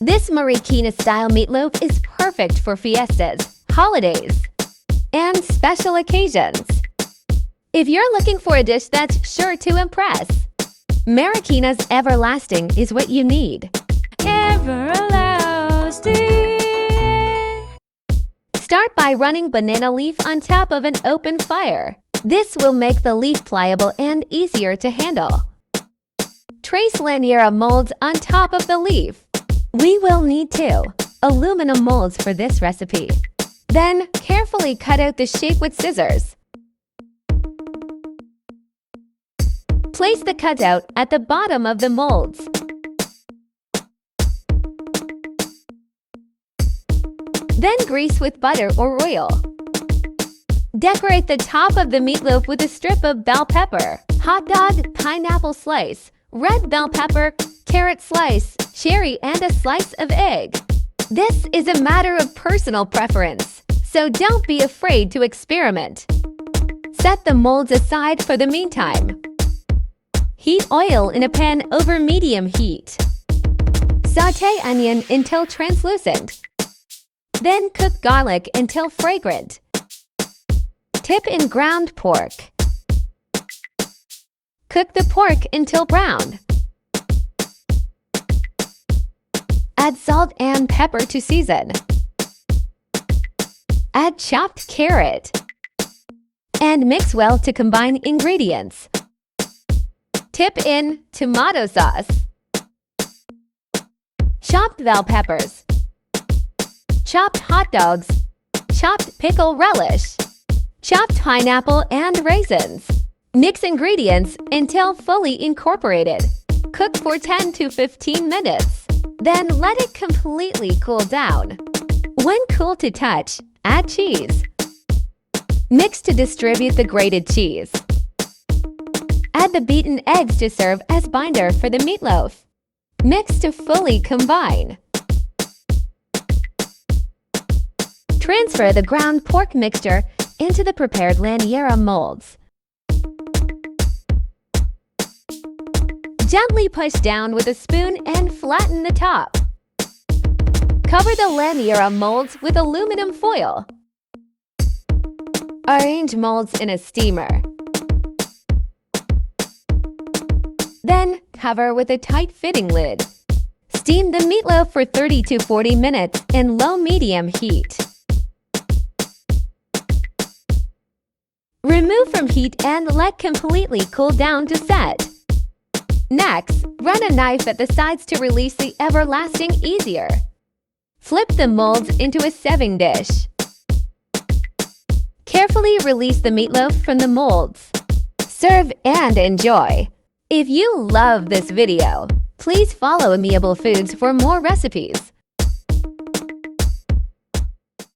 This Marikina-style meatloaf is perfect for fiestas, holidays, and special occasions. If you're looking for a dish that's sure to impress, Marikina's Everlasting is what you need. Everlasting! Start by running banana leaf on top of an open fire. This will make the leaf pliable and easier to handle. Trace laniera molds on top of the leaf. We will need 2 aluminum molds for this recipe. Then, carefully cut out the shape with scissors. Place the cutout at the bottom of the molds. Then grease with butter or oil. Decorate the top of the meatloaf with a strip of bell pepper, hot dog, pineapple slice, red bell pepper, carrot slice, cherry, and a slice of egg. This is a matter of personal preference, so don't be afraid to experiment. Set the molds aside for the meantime. Heat oil in a pan over medium heat. Sauté onion until translucent. Then cook garlic until fragrant. Dip in ground pork. Cook the pork until brown. Add salt and pepper to season. Add chopped carrot. And mix well to combine ingredients. Dip in tomato sauce. Chopped bell peppers. Chopped hot dogs. Chopped pickle relish. Chopped pineapple and raisins. Mix ingredients until fully incorporated. Cook for 10 to 15 minutes. Then let it completely cool down. When cool to touch, add cheese. Mix to distribute the grated cheese. Add the beaten eggs to serve as binder for the meatloaf. Mix to fully combine. Transfer the ground pork mixture into the prepared laniera molds. Gently push down with a spoon and flatten the top. Cover the laniera molds with aluminum foil. Arrange molds in a steamer. Then cover with a tight-fitting lid. Steam the meatloaf for 30 to 40 minutes in low-medium heat. Remove from heat and let completely cool down to set. Next, run a knife at the sides to release the everlasting easier. Flip the molds into a serving dish. Carefully release the meatloaf from the molds. Serve and enjoy. If you love this video, please follow Amiable Foods for more recipes.